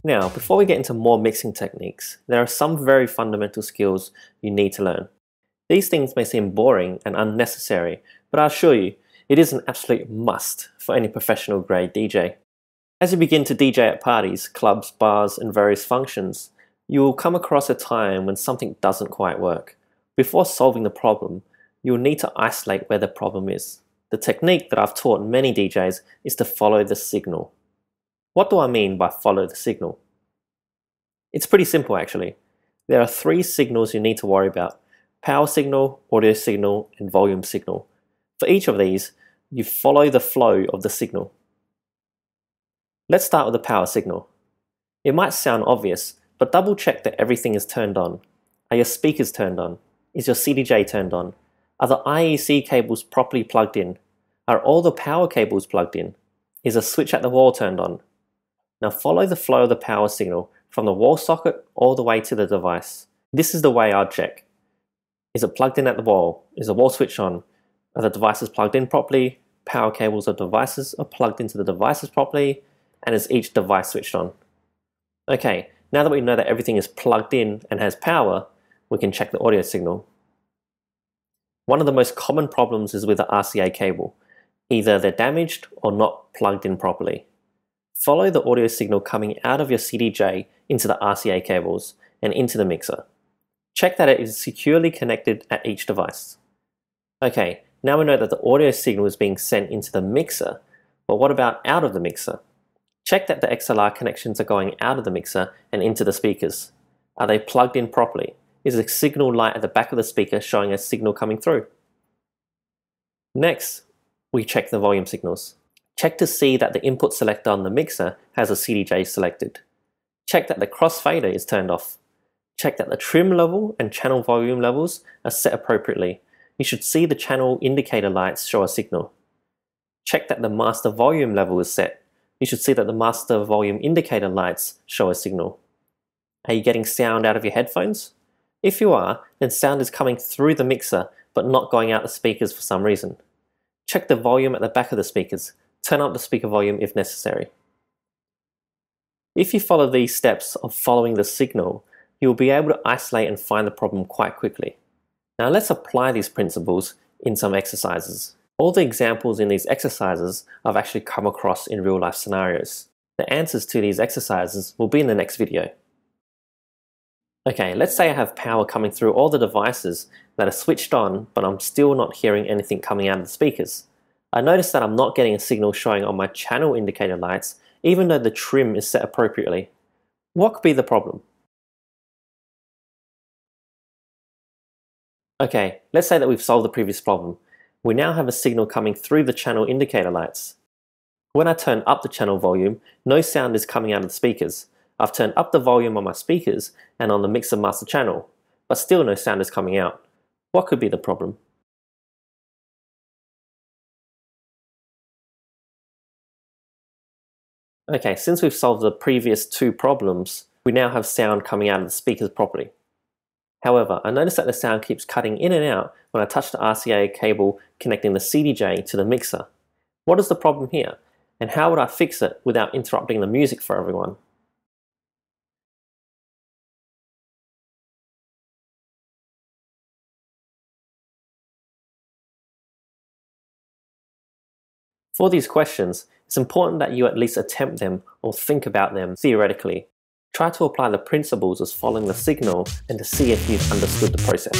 Now, before we get into more mixing techniques, there are some very fundamental skills you need to learn. These things may seem boring and unnecessary, but I assure you, it is an absolute must for any professional grade DJ. As you begin to DJ at parties, clubs, bars, and various functions, you will come across a time when something doesn't quite work. Before solving the problem, you will need to isolate where the problem is. The technique that I've taught many DJs is to follow the signal. What do I mean by follow the signal? It's pretty simple actually. There are three signals you need to worry about: power signal, audio signal, and volume signal. For each of these, you follow the flow of the signal. Let's start with the power signal. It might sound obvious, but double check that everything is turned on. Are your speakers turned on? Is your CDJ turned on? Are the IEC cables properly plugged in? Are all the power cables plugged in? Is a switch at the wall turned on? Now follow the flow of the power signal from the wall socket all the way to the device. This is the way I'd check. Is it plugged in at the wall? Is the wall switch on? Are the devices plugged in properly? Power cables of devices are plugged into the devices properly? And is each device switched on? Okay, now that we know that everything is plugged in and has power, we can check the audio signal. One of the most common problems is with the RCA cable. Either they're damaged or not plugged in properly. Follow the audio signal coming out of your CDJ into the RCA cables and into the mixer. Check that it is securely connected at each device. Okay, now we know that the audio signal is being sent into the mixer, but what about out of the mixer? Check that the XLR connections are going out of the mixer and into the speakers. Are they plugged in properly? Is the signal light at the back of the speaker showing a signal coming through? Next, we check the volume signals. Check to see that the input selector on the mixer has a CDJ selected. Check that the crossfader is turned off. Check that the trim level and channel volume levels are set appropriately. You should see the channel indicator lights show a signal. Check that the master volume level is set. You should see that the master volume indicator lights show a signal. Are you getting sound out of your headphones? If you are, then sound is coming through the mixer but not going out the speakers for some reason. Check the volume at the back of the speakers. Turn up the speaker volume if necessary. If you follow these steps of following the signal, you will be able to isolate and find the problem quite quickly. Now let's apply these principles in some exercises. All the examples in these exercises I've actually come across in real life scenarios. The answers to these exercises will be in the next video. Okay, let's say I have power coming through all the devices that are switched on, but I'm still not hearing anything coming out of the speakers. I notice that I'm not getting a signal showing on my channel indicator lights, even though the trim is set appropriately. What could be the problem? Okay, let's say that we've solved the previous problem. We now have a signal coming through the channel indicator lights. When I turn up the channel volume, no sound is coming out of the speakers. I've turned up the volume on my speakers and on the mixer master channel, but still no sound is coming out. What could be the problem? Okay, since we've solved the previous two problems, we now have sound coming out of the speakers properly. However, I notice that the sound keeps cutting in and out when I touch the RCA cable connecting the CDJ to the mixer. What is the problem here? And how would I fix it without interrupting the music for everyone? For these questions, it's important that you at least attempt them or think about them theoretically. Try to apply the principles as following the signal and to see if you've understood the process.